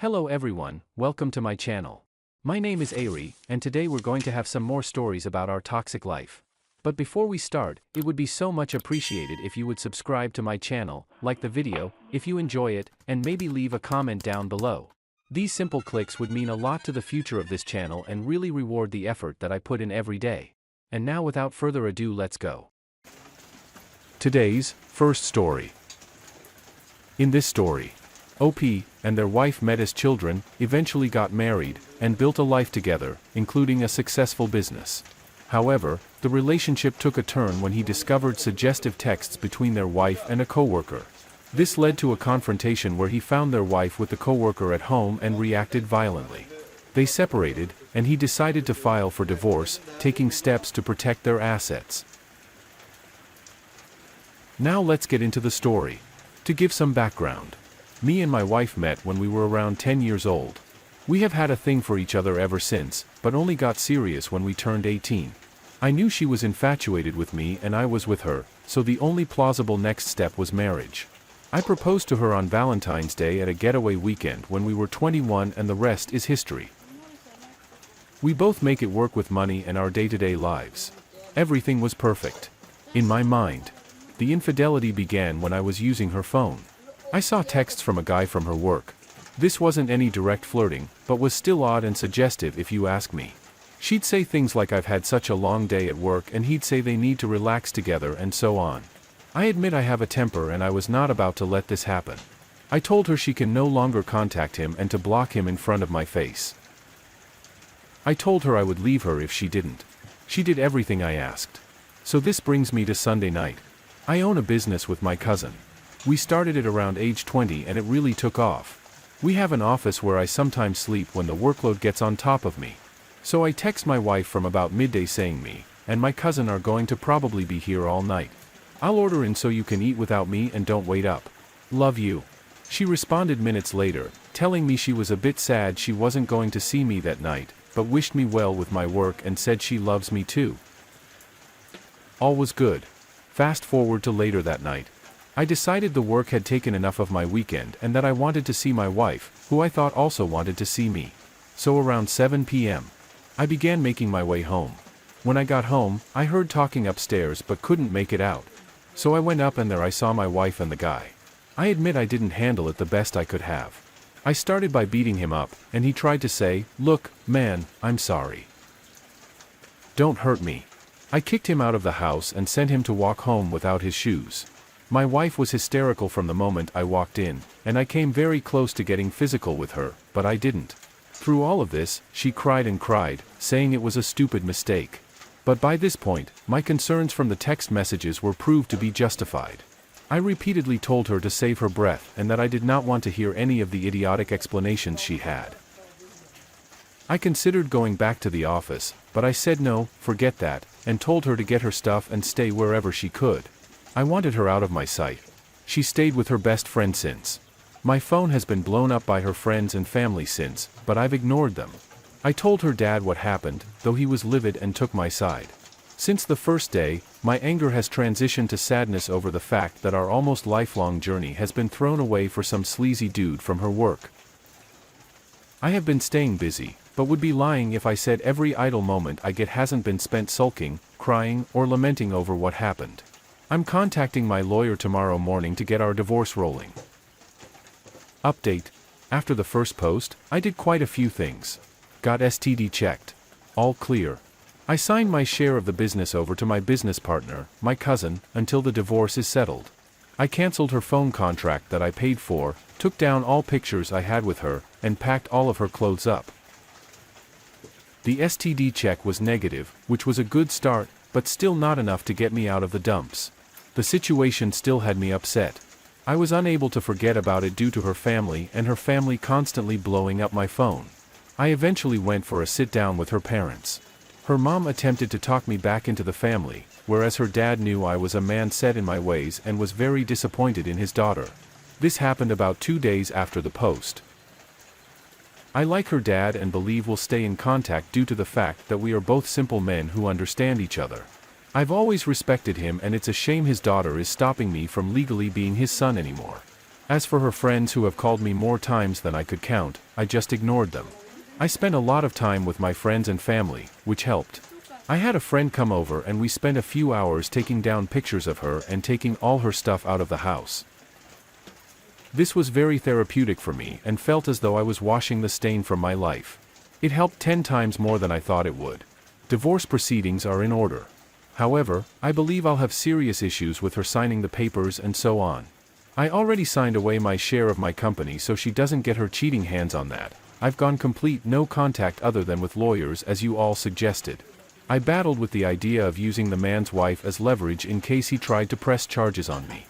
Hello everyone, welcome to my channel. My name is Ari, and today we're going to have some more stories about our toxic life. But before we start, it would be so much appreciated if you would subscribe to my channel, like the video, if you enjoy it, and maybe leave a comment down below. These simple clicks would mean a lot to the future of this channel and really reward the effort that I put in every day. And now without further ado, let's go. Today's first story. In this story, OP and their wife met as children, eventually got married, and built a life together, including a successful business. However, the relationship took a turn when he discovered suggestive texts between their wife and a coworker. This led to a confrontation where he found their wife with the coworker at home and reacted violently. They separated, and he decided to file for divorce, taking steps to protect their assets. Now let's get into the story. To give some background, me and my wife met when we were around 10 years old. We have had a thing for each other ever since, but only got serious when we turned 18. I knew she was infatuated with me and I was with her, so the only plausible next step was marriage. I proposed to her on Valentine's Day at a getaway weekend when we were 21, and the rest is history. We both make it work with money and our day-to-day lives. Everything was perfect. In my mind, the infidelity began when I was using her phone. I saw texts from a guy from her work. This wasn't any direct flirting, but was still odd and suggestive if you ask me. She'd say things like I've had such a long day at work, and he'd say they need to relax together and so on. I admit I have a temper and I was not about to let this happen. I told her she can no longer contact him and to block him in front of my face. I told her I would leave her if she didn't. She did everything I asked. So this brings me to Sunday night. I own a business with my cousin. We started it around age 20 and it really took off. We have an office where I sometimes sleep when the workload gets on top of me. So I text my wife from about midday saying me and my cousin are going to probably be here all night. I'll order in so you can eat without me and don't wait up. Love you. She responded minutes later, telling me she was a bit sad she wasn't going to see me that night, but wished me well with my work and said she loves me too. All was good. Fast forward to later that night. I decided the work had taken enough of my weekend and that I wanted to see my wife, who I thought also wanted to see me. So around 7 p.m., I began making my way home. When I got home, I heard talking upstairs but couldn't make it out. So I went up and there I saw my wife and the guy. I admit I didn't handle it the best I could have. I started by beating him up, and he tried to say, "Look, man, I'm sorry. Don't hurt me." I kicked him out of the house and sent him to walk home without his shoes. My wife was hysterical from the moment I walked in, and I came very close to getting physical with her, but I didn't. Through all of this, she cried and cried, saying it was a stupid mistake. But by this point, my concerns from the text messages were proved to be justified. I repeatedly told her to save her breath and that I did not want to hear any of the idiotic explanations she had. I considered going back to the office, but I said no, forget that, and told her to get her stuff and stay wherever she could. I wanted her out of my sight. She stayed with her best friend since. My phone has been blown up by her friends and family since, but I've ignored them. I told her dad what happened, though he was livid and took my side. Since the first day, my anger has transitioned to sadness over the fact that our almost lifelong journey has been thrown away for some sleazy dude from her work. I have been staying busy, but would be lying if I said every idle moment I get hasn't been spent sulking, crying, or lamenting over what happened. I'm contacting my lawyer tomorrow morning to get our divorce rolling. Update. After the first post, I did quite a few things. Got STD checked. All clear. I signed my share of the business over to my business partner, my cousin, until the divorce is settled. I canceled her phone contract that I paid for, took down all pictures I had with her, and packed all of her clothes up. The STD check was negative, which was a good start, but still not enough to get me out of the dumps. The situation still had me upset. I was unable to forget about it due to her family and her family constantly blowing up my phone. I eventually went for a sit-down with her parents. Her mom attempted to talk me back into the family, whereas her dad knew I was a man set in my ways and was very disappointed in his daughter. This happened about 2 days after the post. I like her dad and believe we'll stay in contact due to the fact that we are both simple men who understand each other. I've always respected him and it's a shame his daughter is stopping me from legally being his son anymore. As for her friends who have called me more times than I could count, I just ignored them. I spent a lot of time with my friends and family, which helped. I had a friend come over and we spent a few hours taking down pictures of her and taking all her stuff out of the house. This was very therapeutic for me and felt as though I was washing the stain from my life. It helped 10 times more than I thought it would. Divorce proceedings are in order. However, I believe I'll have serious issues with her signing the papers and so on. I already signed away my share of my company so she doesn't get her cheating hands on that. I've gone complete no contact other than with lawyers as you all suggested. I battled with the idea of using the man's wife as leverage in case he tried to press charges on me.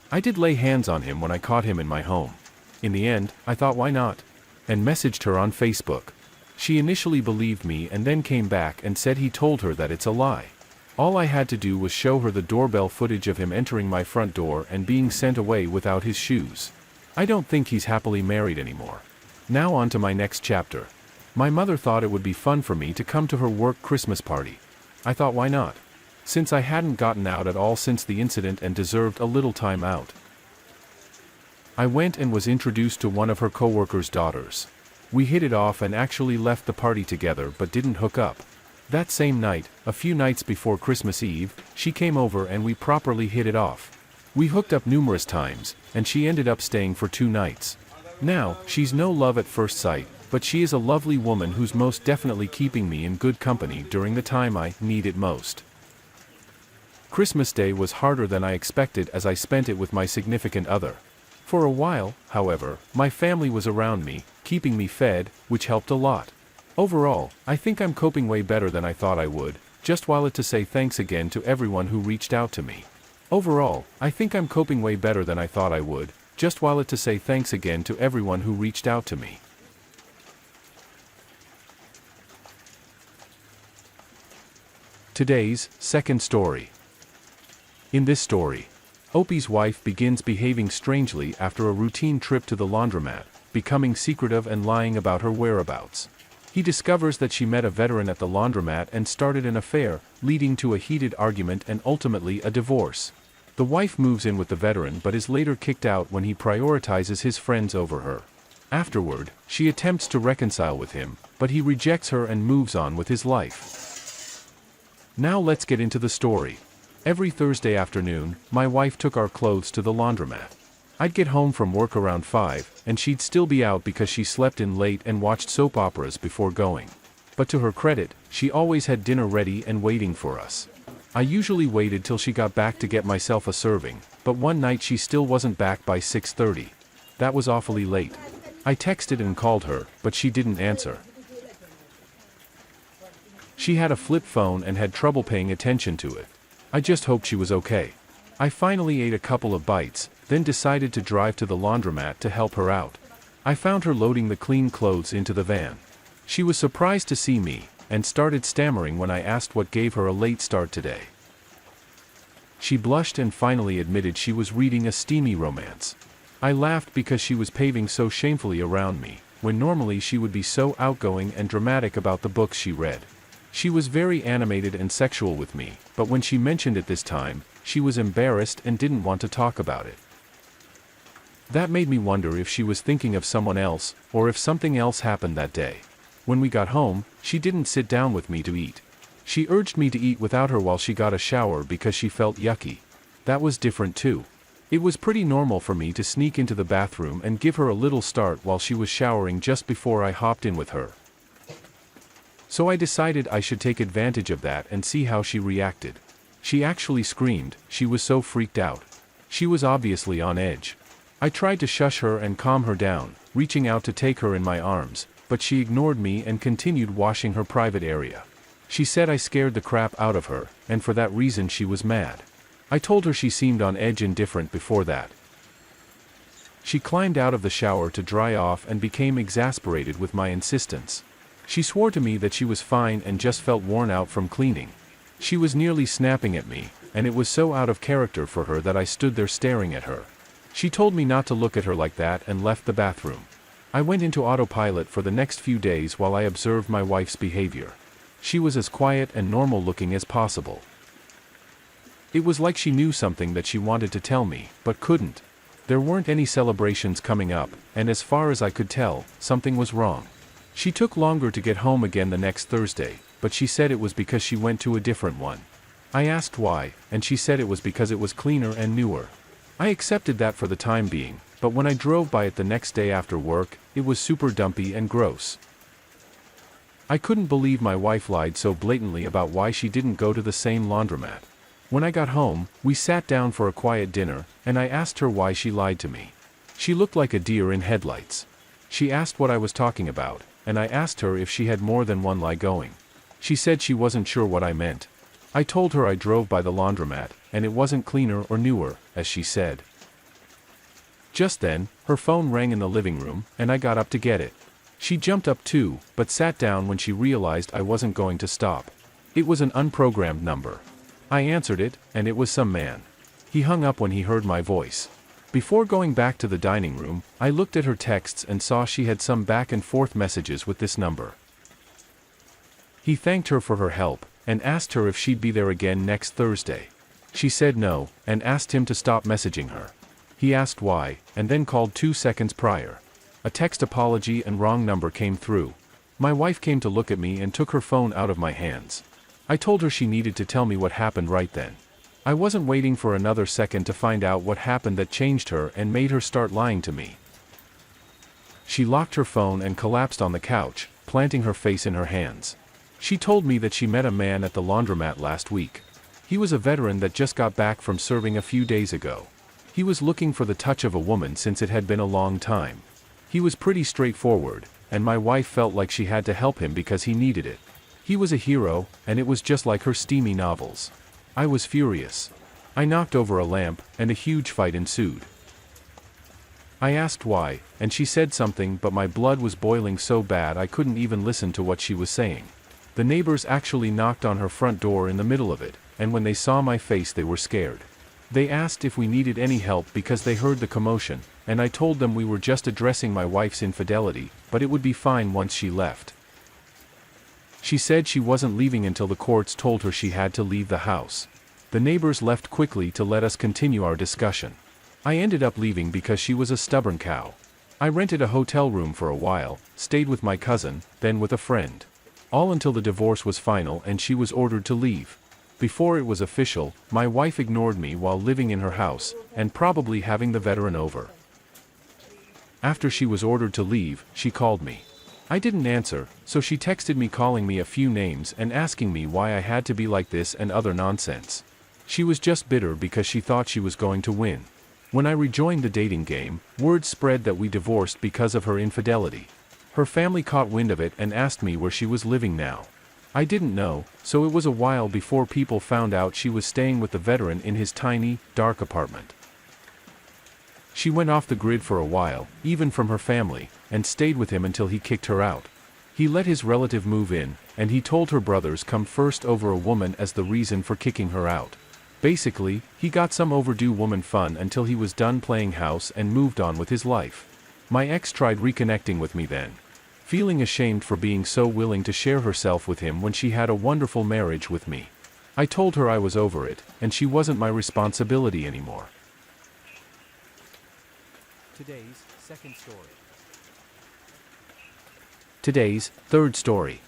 I did lay hands on him when I caught him in my home. In the end, I thought why not? And messaged her on Facebook. She initially believed me and then came back and said he told her that it's a lie. All I had to do was show her the doorbell footage of him entering my front door and being sent away without his shoes. I don't think he's happily married anymore. Now on to my next chapter. My mother thought it would be fun for me to come to her work Christmas party. I thought why not? Since I hadn't gotten out at all since the incident and deserved a little time out. I went and was introduced to one of her coworkers' daughters. We hit it off and actually left the party together but didn't hook up. That same night, a few nights before Christmas Eve, she came over and we properly hit it off. We hooked up numerous times, and she ended up staying for 2 nights. Now, she's no love at first sight, but she is a lovely woman who's most definitely keeping me in good company during the time I need it most. Christmas Day was harder than I expected as I spent it with my significant other. For a while, however, my family was around me, keeping me fed, which helped a lot. Overall, I think I'm coping way better than I thought I would, just wanted to say thanks again to everyone who reached out to me. Overall, I think I'm coping way better than I thought I would, just wanted to say thanks again to everyone who reached out to me. Today's second story. In this story, Opie's wife begins behaving strangely after a routine trip to the laundromat, becoming secretive and lying about her whereabouts. He discovers that she met a veteran at the laundromat and started an affair, leading to a heated argument and ultimately a divorce. The wife moves in with the veteran but is later kicked out when he prioritizes his friends over her. Afterward, she attempts to reconcile with him, but he rejects her and moves on with his life. Now let's get into the story. Every Thursday afternoon, my wife took our clothes to the laundromat. I'd get home from work around 5, and she'd still be out because she slept in late and watched soap operas before going. But to her credit, she always had dinner ready and waiting for us. I usually waited till she got back to get myself a serving, but one night she still wasn't back by 6:30. That was awfully late. I texted and called her, but she didn't answer. She had a flip phone and had trouble paying attention to it. I just hoped she was okay. I finally ate a couple of bites, then decided to drive to the laundromat to help her out. I found her loading the clean clothes into the van. She was surprised to see me, and started stammering when I asked what gave her a late start today. She blushed and finally admitted she was reading a steamy romance. I laughed because she was paving so shamefully around me, when normally she would be so outgoing and dramatic about the books she read. She was very animated and sexual with me, but when she mentioned it this time, she was embarrassed and didn't want to talk about it. That made me wonder if she was thinking of someone else, or if something else happened that day. When we got home, she didn't sit down with me to eat. She urged me to eat without her while she got a shower because she felt yucky. That was different too. It was pretty normal for me to sneak into the bathroom and give her a little start while she was showering just before I hopped in with her. So I decided I should take advantage of that and see how she reacted. She actually screamed, she was so freaked out. She was obviously on edge. I tried to shush her and calm her down, reaching out to take her in my arms, but she ignored me and continued washing her private area. She said I scared the crap out of her, and for that reason she was mad. I told her she seemed on edge and different before that. She climbed out of the shower to dry off and became exasperated with my insistence. She swore to me that she was fine and just felt worn out from cleaning. She was nearly snapping at me, and it was so out of character for her that I stood there staring at her. She told me not to look at her like that and left the bathroom. I went into autopilot for the next few days while I observed my wife's behavior. She was as quiet and normal looking as possible. It was like she knew something that she wanted to tell me, but couldn't. There weren't any celebrations coming up, and as far as I could tell, something was wrong. She took longer to get home again the next Thursday, but she said it was because she went to a different one. I asked why, and she said it was because it was cleaner and newer. I accepted that for the time being, but when I drove by it the next day after work, it was super dumpy and gross. I couldn't believe my wife lied so blatantly about why she didn't go to the same laundromat. When I got home, we sat down for a quiet dinner, and I asked her why she lied to me. She looked like a deer in headlights. She asked what I was talking about, and I asked her if she had more than one lie going. She said she wasn't sure what I meant. I told her I drove by the laundromat, and it wasn't cleaner or newer, as she said. Just then, her phone rang in the living room, and I got up to get it. She jumped up too, but sat down when she realized I wasn't going to stop. It was an unprogrammed number. I answered it, and it was some man. He hung up when he heard my voice. Before going back to the dining room, I looked at her texts and saw she had some back and forth messages with this number. He thanked her for her help, and asked her if she'd be there again next Thursday. She said no, and asked him to stop messaging her. He asked why, and then called 2 seconds prior. A text apology and wrong number came through. My wife came to look at me and took her phone out of my hands. I told her she needed to tell me what happened right then. I wasn't waiting for another second to find out what happened that changed her and made her start lying to me. She locked her phone and collapsed on the couch, planting her face in her hands. She told me that she met a man at the laundromat last week. He was a veteran that just got back from serving a few days ago. He was looking for the touch of a woman since it had been a long time. He was pretty straightforward, and my wife felt like she had to help him because he needed it. He was a hero, and it was just like her steamy novels. I was furious. I knocked over a lamp, and a huge fight ensued. I asked why, and she said something, but my blood was boiling so bad I couldn't even listen to what she was saying. The neighbors actually knocked on her front door in the middle of it, and when they saw my face they were scared. They asked if we needed any help because they heard the commotion, and I told them we were just addressing my wife's infidelity, but it would be fine once she left. She said she wasn't leaving until the courts told her she had to leave the house. The neighbors left quickly to let us continue our discussion. I ended up leaving because she was a stubborn cow. I rented a hotel room for a while, stayed with my cousin, then with a friend. All until the divorce was final and she was ordered to leave. Before it was official, my wife ignored me while living in her house, and probably having the veteran over. After she was ordered to leave, she called me. I didn't answer, so she texted me calling me a few names and asking me why I had to be like this and other nonsense. She was just bitter because she thought she was going to win. When I rejoined the dating game, word spread that we divorced because of her infidelity. Her family caught wind of it and asked me where she was living now. I didn't know, so it was a while before people found out she was staying with the veteran in his tiny, dark apartment. She went off the grid for a while, even from her family, and stayed with him until he kicked her out. He let his relative move in, and he told her brothers come first over a woman as the reason for kicking her out. Basically, he got some overdue woman fun until he was done playing house and moved on with his life. My ex tried reconnecting with me then, feeling ashamed for being so willing to share herself with him when she had a wonderful marriage with me. I told her I was over it, and she wasn't my responsibility anymore. Today's second story. Today's third story.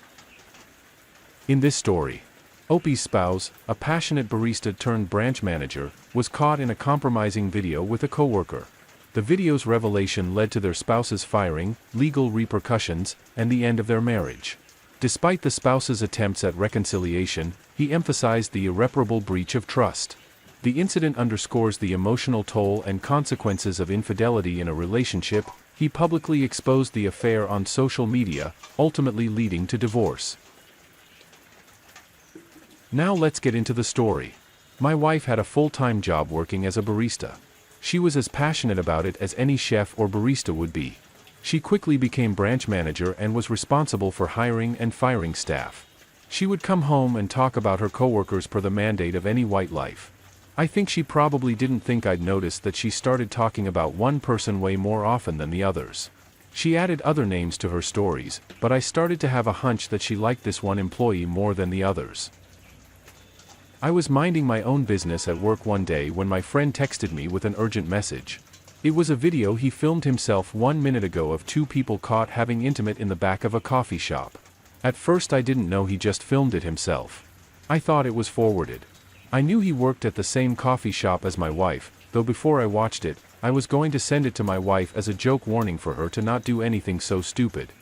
In this story, Opie's spouse, a passionate barista turned branch manager, was caught in a compromising video with a coworker. The video's revelation led to their spouse's firing, legal repercussions, and the end of their marriage. Despite the spouse's attempts at reconciliation, he emphasized the irreparable breach of trust. The incident underscores the emotional toll and consequences of infidelity in a relationship. He publicly exposed the affair on social media, ultimately leading to divorce. Now let's get into the story. My wife had a full-time job working as a barista. She was as passionate about it as any chef or barista would be. She quickly became branch manager and was responsible for hiring and firing staff. She would come home and talk about her coworkers per the mandate of any white life. I think she probably didn't think I'd noticed that she started talking about one person way more often than the others. She added other names to her stories, but I started to have a hunch that she liked this one employee more than the others. I was minding my own business at work one day when my friend texted me with an urgent message. It was a video he filmed himself 1 minute ago of two people caught having intimate in the back of a coffee shop. At first I didn't know he just filmed it himself. I thought it was forwarded. I knew he worked at the same coffee shop as my wife, though before I watched it, I was going to send it to my wife as a joke warning for her to not do anything so stupid.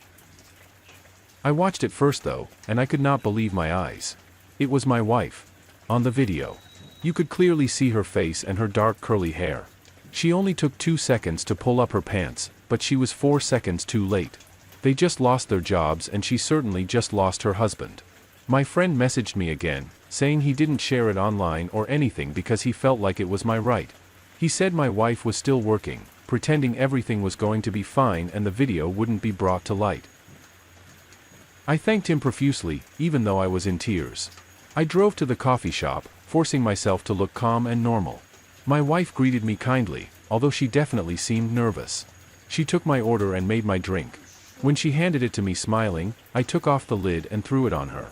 I watched it first though, and I could not believe my eyes. It was my wife. On the video. You could clearly see her face and her dark curly hair. She only took 2 seconds to pull up her pants, but she was 4 seconds too late. They just lost their jobs and she certainly just lost her husband. My friend messaged me again, saying he didn't share it online or anything because he felt like it was my right. He said my wife was still working, pretending everything was going to be fine and the video wouldn't be brought to light. I thanked him profusely, even though I was in tears. I drove to the coffee shop, forcing myself to look calm and normal. My wife greeted me kindly, although she definitely seemed nervous. She took my order and made my drink. When she handed it to me smiling, I took off the lid and threw it on her.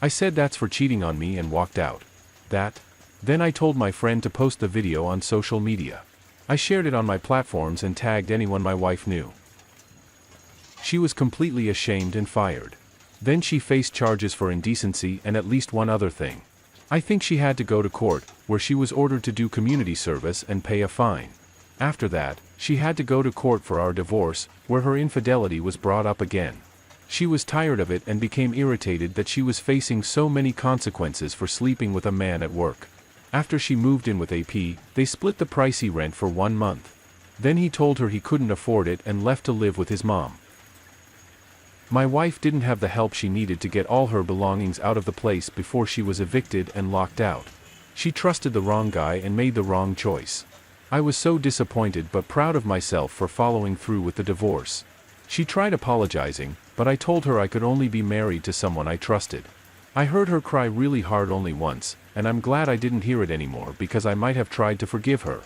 I said that's for cheating on me and walked out. Then I told my friend to post the video on social media. I shared it on my platforms and tagged anyone my wife knew. She was completely ashamed and fired. Then she faced charges for indecency and at least one other thing. I think she had to go to court, where she was ordered to do community service and pay a fine. After that, she had to go to court for our divorce, where her infidelity was brought up again. She was tired of it and became irritated that she was facing so many consequences for sleeping with a man at work. After she moved in with AP, they split the pricey rent for 1 month. Then he told her he couldn't afford it and left to live with his mom. My wife didn't have the help she needed to get all her belongings out of the place before she was evicted and locked out. She trusted the wrong guy and made the wrong choice. I was so disappointed but proud of myself for following through with the divorce. She tried apologizing, but I told her I could only be married to someone I trusted. I heard her cry really hard only once, and I'm glad I didn't hear it anymore because I might have tried to forgive her.